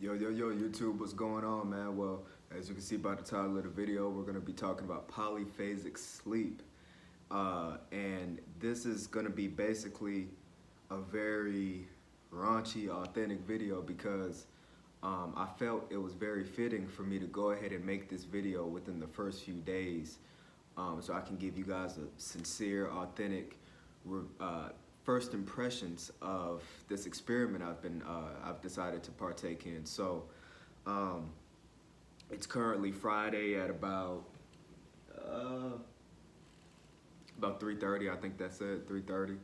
Yo, YouTube, what's going on, man? Well, as you can see by the title of the video, we're going to be talking about polyphasic sleep. And this is going to be basically a very raunchy, authentic video because I felt it was very fitting for me to go ahead and make this video within the first few days so I can give you guys a sincere, authentic first impressions of this experiment I've decided to partake in. So it's currently Friday at about 3:30. I think that's it, 3:30.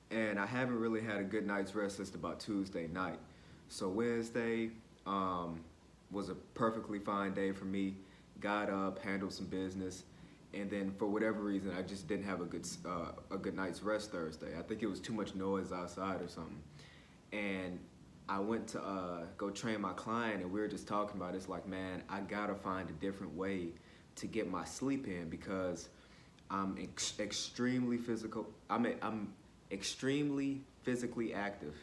And I haven't really had a good night's rest since about Tuesday night. So Wednesday was a perfectly fine day for me. Got up, handled some business. And then for whatever reason, I just didn't have a good night's rest Thursday. I think it was too much noise outside or something. And I went to go train my client, and we were just talking about it. It's like, man, I gotta find a different way to get my sleep in because I'm extremely physical. I'm extremely physically active.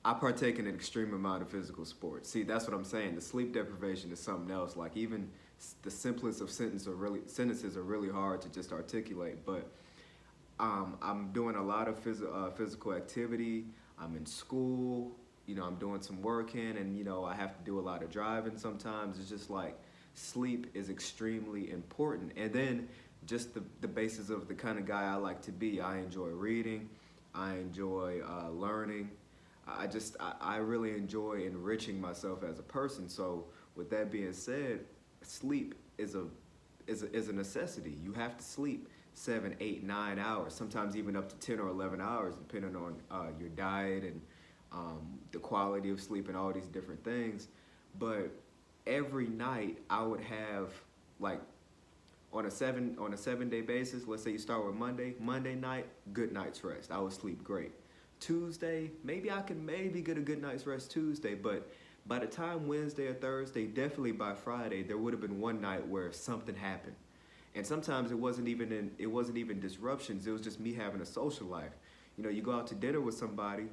I partake in an extreme amount of physical sports. See, that's what I'm saying. The sleep deprivation is something else. Like even the simplest of sentences are really hard to just articulate. But I'm doing a lot of physical activity. I'm in school. You know, I'm doing some working, and you know, I have to do a lot of driving sometimes. It's just like sleep is extremely important. And then just the basis of the kind of guy I like to be. I enjoy reading. I enjoy learning. I really enjoy enriching myself as a person. So with that being said, sleep is a necessity. You have to sleep 7, 8, 9 hours, sometimes even up to 10 or 11 hours, depending on your diet and the quality of sleep and all these different things. But every night I would have, like, on a 7-day basis, let's say you start with Monday night, good night's rest. I would sleep great. Tuesday, maybe I can get a good night's rest Tuesday, but by the time Wednesday or Thursday, definitely by Friday, there would have been one night where something happened. And sometimes it wasn't even disruptions, it was just me having a social life. You know, you go out to dinner with somebody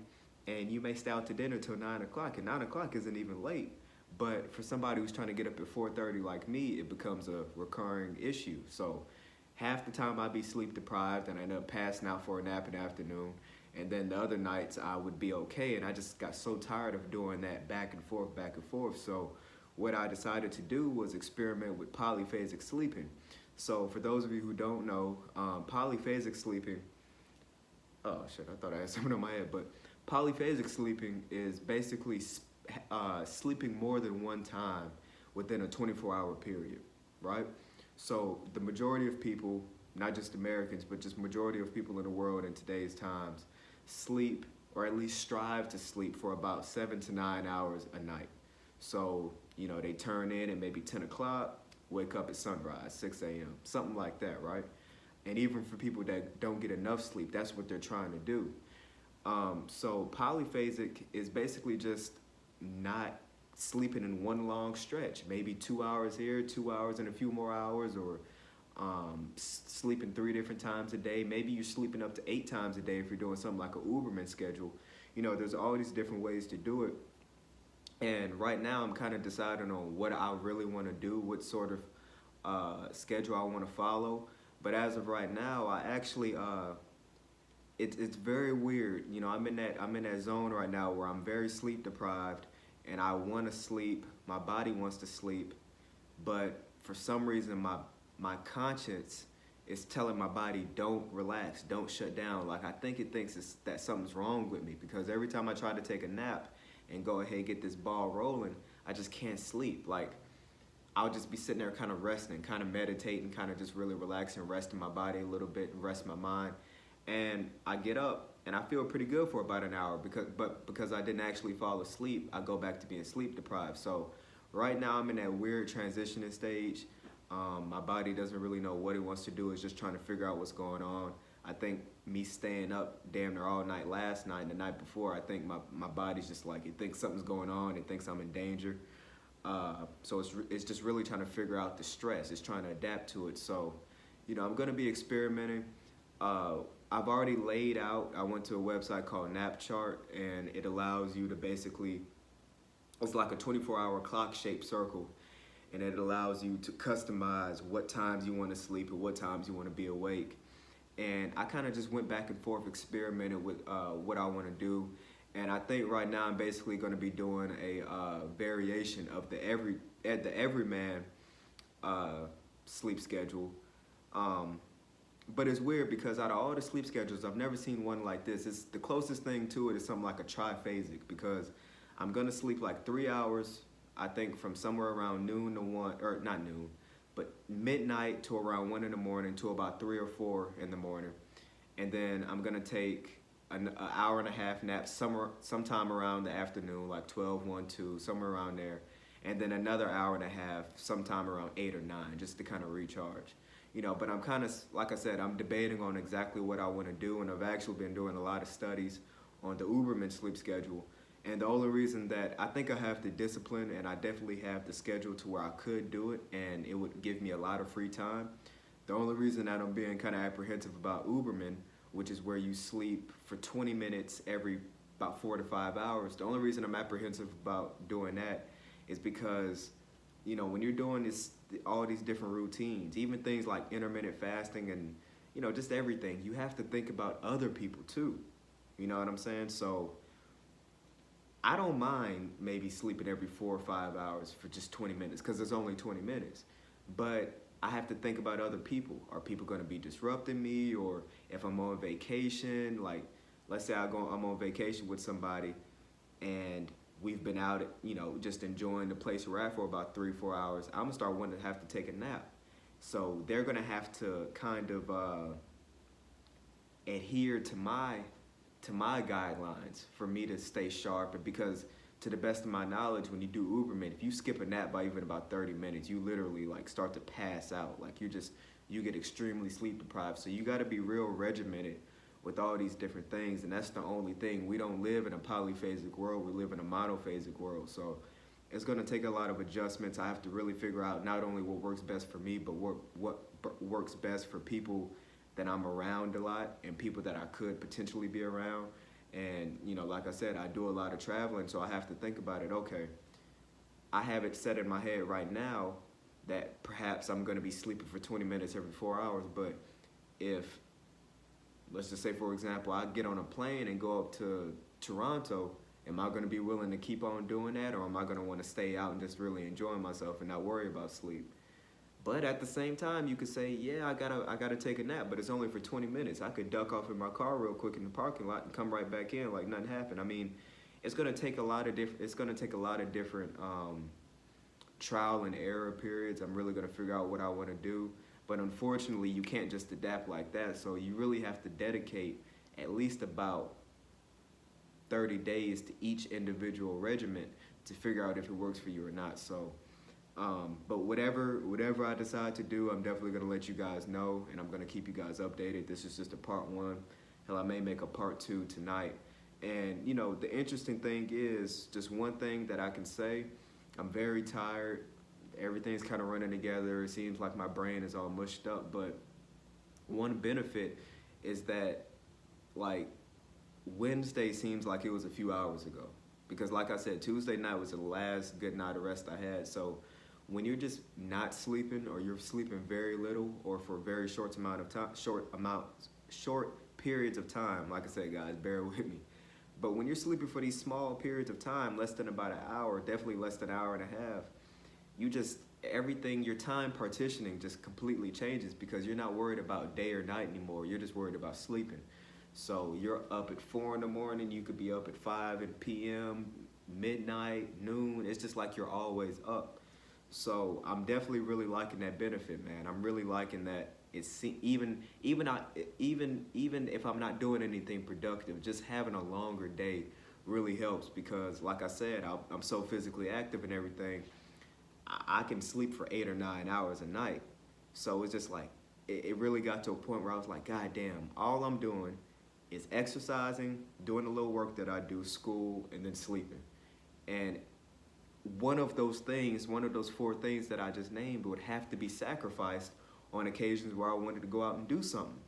and you may stay out to dinner till 9 o'clock, and 9 o'clock isn't even late. But for somebody who's trying to get up at 4:30 like me, it becomes a recurring issue. So half the time I'd be sleep deprived and I end up passing out for a nap in the afternoon. And then the other nights I would be okay, and I just got so tired of doing that back and forth. So what I decided to do was experiment with polyphasic sleeping. So for those of you who don't know, polyphasic sleeping, oh shit, I thought I had something on my head, but polyphasic sleeping is basically sleeping more than one time within a 24-hour period, right? So the majority of people, not just Americans, but just majority of people in the world in today's times, sleep, or at least strive to sleep, for about 7 to 9 hours a night. So, you know, they turn in at maybe 10 o'clock, wake up at sunrise, 6 a.m., something like that, right? And even for people that don't get enough sleep, that's what they're trying to do. So polyphasic is basically just not sleeping in one long stretch, maybe 2 hours here, 2 hours and a few more hours, or sleeping 3 different times a day. Maybe you're sleeping up to 8 times a day if you're doing something like a Uberman schedule. You know, there's all these different ways to do it. And right now I'm kind of deciding on what I really want to do, what sort of schedule I want to follow. But as of right now, I actually it's very weird. You know, I'm in that zone right now where I'm very sleep deprived and I want to sleep. My body wants to sleep, but for some reason my conscience is telling my body, don't relax, don't shut down. Like, I think it thinks that something's wrong with me, because every time I try to take a nap and go ahead and get this ball rolling, I just can't sleep. Like, I'll just be sitting there kind of resting, kind of meditating, kind of just really relaxing, resting my body a little bit and rest my mind. And I get up and I feel pretty good for about an hour, because I didn't actually fall asleep, I go back to being sleep deprived. So right now I'm in that weird transitioning stage. My body doesn't really know what it wants to do. It's just trying to figure out what's going on. I think me staying up damn near all night last night and the night before, I think my body's just like, it thinks something's going on. It thinks I'm in danger. So it's just really trying to figure out the stress. It's trying to adapt to it. So, you know, I'm going to be experimenting. I've already laid out, I went to a website called Nap Chart, and it allows you to basically It's like a 24-hour clock-shaped circle, and it allows you to customize what times you want to sleep and what times you want to be awake. And I kind of just went back and forth, experimented with what I want to do. And I think right now I'm basically going to be doing a variation of the everyman sleep schedule. Um, but it's weird because out of all the sleep schedules, I've never seen one like this. It's the closest thing to it is something like a triphasic, because I'm gonna sleep like 3 hours, I think from somewhere around noon to one, or not noon, but midnight to around 1 in the morning to about 3 or 4 in the morning. And then I'm gonna take an hour and a half nap sometime around the afternoon, like 12, 1, 2, somewhere around there. And then another hour and a half sometime around 8 or 9, just to kind of recharge. But I'm kind of, like I said, I'm debating on exactly what I want to do, and I've actually been doing a lot of studies on the Uberman sleep schedule. And the only reason that I think I have the discipline, and I definitely have the schedule to where I could do it, and it would give me a lot of free time. The only reason that I'm being kind of apprehensive about Uberman, which is where you sleep for 20 minutes every about 4 to 5 hours, the only reason I'm apprehensive about doing that is because, when you're doing all these different routines, even things like intermittent fasting and, just everything, you have to think about other people too. You know what I'm saying? So I don't mind maybe sleeping every 4 or 5 hours for just 20 minutes, because it's only 20 minutes. But I have to think about other people. Are people going to be disrupting me? Or if I'm on vacation, like let's say I'm on vacation with somebody and we've been out, just enjoying the place we're at for about 3, 4 hours, I'm gonna start wanting to have to take a nap. So they're gonna have to kind of adhere to my guidelines for me to stay sharp. And because to the best of my knowledge, when you do Uberman, if you skip a nap by even about 30 minutes, you literally like start to pass out. Like you get extremely sleep deprived. So you got to be real regimented with all these different things. And that's the only thing. We don't live in a polyphasic world. We live in a monophasic world. So it's going to take a lot of adjustments. I have to really figure out not only what works best for me, but what works best for people that I'm around a lot and people that I could potentially be around. And, like I said, I do a lot of traveling, so I have to think about it. Okay, I have it set in my head right now that perhaps I'm going to be sleeping for 20 minutes every 4 hours, but if, let's just say, for example, I get on a plane and go up to Toronto, am I going to be willing to keep on doing that, or am I going to want to stay out and just really enjoy myself and not worry about sleep? But at the same time, you could say, yeah, I gotta take a nap, but it's only for 20 minutes. I could duck off in my car real quick in the parking lot and come right back in like nothing happened. I mean, it's gonna take a lot of different trial and error periods. I'm really gonna figure out what I want to do. But unfortunately, you can't just adapt like that. So you really have to dedicate at least about 30 days to each individual regimen to figure out if it works for you or not. So. But whatever I decide to do, I'm definitely going to let you guys know, and I'm going to keep you guys updated. This is just a part 1. Hell, I may make a part 2 tonight. And, the interesting thing is, just one thing that I can say, I'm very tired. Everything's kind of running together. It seems like my brain is all mushed up. But one benefit is that, like, Wednesday seems like it was a few hours ago. Because, like I said, Tuesday night was the last good night of rest I had. So when you're just not sleeping, or you're sleeping very little, or for a very short periods of time, like I said, guys, bear with me. But when you're sleeping for these small periods of time, less than about an hour, definitely less than an hour and a half, everything, your time partitioning just completely changes, because you're not worried about day or night anymore. You're just worried about sleeping. So you're up at 4 in the morning, you could be up at 5 p.m., midnight, noon. It's just like you're always up. So I'm definitely really liking that benefit, man. I'm really liking that. It's even if I'm not doing anything productive, just having a longer day really helps, because like I said, I'm so physically active and everything. I can sleep for 8 or 9 hours a night. So it's just like, it really got to a point where I was like, God damn, all I'm doing is exercising, doing the little work that I do, school, and then sleeping. And one of those 4 things that I just named would have to be sacrificed on occasions where I wanted to go out and do something.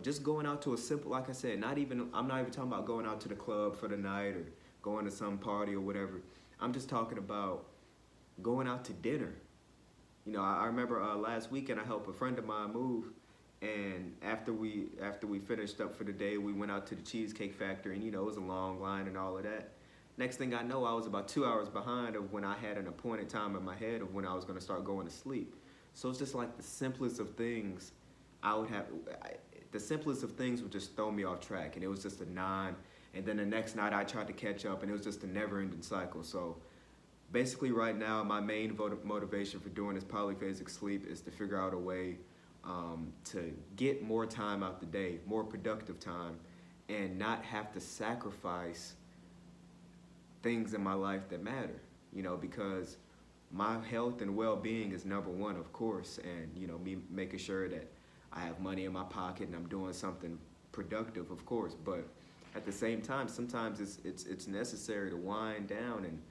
Just going out to a simple, like I said, I'm not even talking about going out to the club for the night or going to some party or whatever. I'm just talking about going out to dinner. You know, I remember last weekend I helped a friend of mine move, and after we finished up for the day, we went out to the Cheesecake Factory, and you know, it was a long line and all of that. Next thing I know, I was about 2 hours behind of when I had an appointed time in my head of when I was going to start going to sleep. So it's just like the simplest of things. The simplest of things would just throw me off track, and it was just a nine. And then the next night I tried to catch up, and it was just a never-ending cycle. So basically, right now, my main motivation for doing this polyphasic sleep is to figure out a way to get more time out the day, more productive time, and not have to sacrifice things in my life that matter, you know, because my health and well-being is number one, of course, and, you know, me making sure that I have money in my pocket and I'm doing something productive, of course, but at the same time, sometimes it's necessary to wind down and,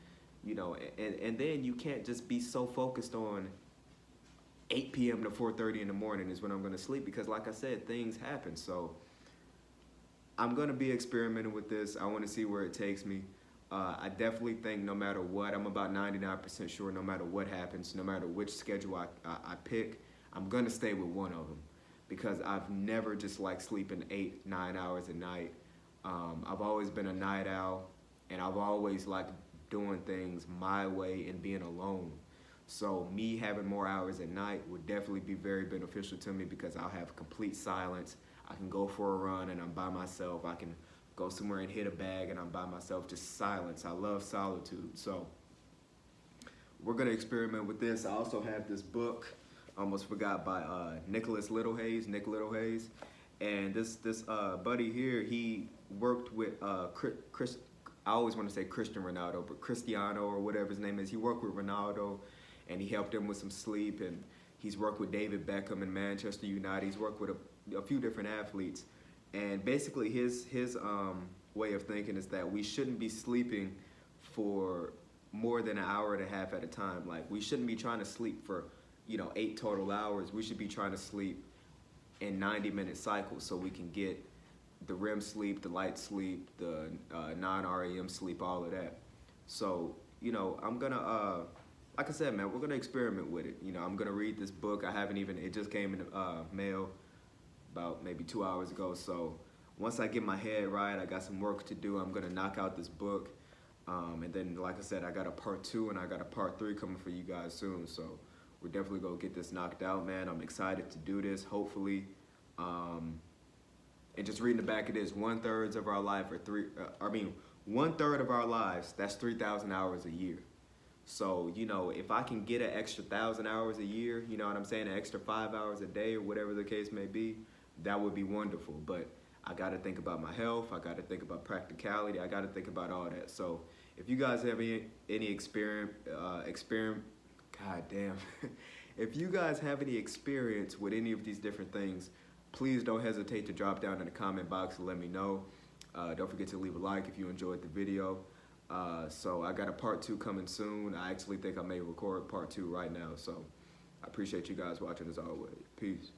you know, and then you can't just be so focused on 8 p.m. to 4:30 in the morning is when I'm going to sleep, because like I said, things happen. So I'm going to be experimenting with this. I want to see where it takes me. I definitely think no matter what, I'm about 99% sure no matter what happens, no matter which schedule I pick, I'm going to stay with one of them, because I've never just liked sleeping 8-9 hours a night. I've always been a night owl, and I've always liked doing things my way and being alone. So me having more hours at night would definitely be very beneficial to me, because I'll have complete silence. I can go for a run and I'm by myself. I can go somewhere and hit a bag and I'm by myself, just silence. I love solitude. So we're gonna experiment with this. I also have this book, almost forgot, by Nick Littlehayes. And this buddy here, he worked with Chris, I always want to say Christian Ronaldo, but Cristiano or whatever his name is. He worked with Ronaldo and he helped him with some sleep, and he's worked with David Beckham in Manchester United. He's worked with a few different athletes. And basically his way of thinking is that we shouldn't be sleeping for more than an hour and a half at a time. Like, we shouldn't be trying to sleep for, you know, 8 total hours. We should be trying to sleep in 90-minute cycles so we can get the REM sleep, the light sleep, the non-REM sleep, all of that. So, you know, I'm gonna, like I said, man, we're gonna experiment with it. You know, I'm gonna read this book. It just came in the mail about maybe 2 hours ago. So once I get my head right, I got some work to do. I'm gonna knock out this book. And then, like I said, I got a part 2 and I got a part 3 coming for you guys soon. So we're definitely gonna get this knocked out, man. I'm excited to do this, hopefully. And just reading the back of this, 1/3 of our life, 1/3 of our lives, that's 3,000 hours a year. So, you know, if I can get an extra 1,000 hours a year, you know what I'm saying, an extra 5 hours a day or whatever the case may be, that would be wonderful. But I got to think about my health. I got to think about practicality. I got to think about all that. So if you guys have any experience, God damn. If you guys have any experience with any of these different things, please don't hesitate to drop down in the comment box and let me know. Don't forget to leave a like if you enjoyed the video. So I got a part 2 coming soon. I actually think I may record part 2 right now. So I appreciate you guys watching as always. Peace.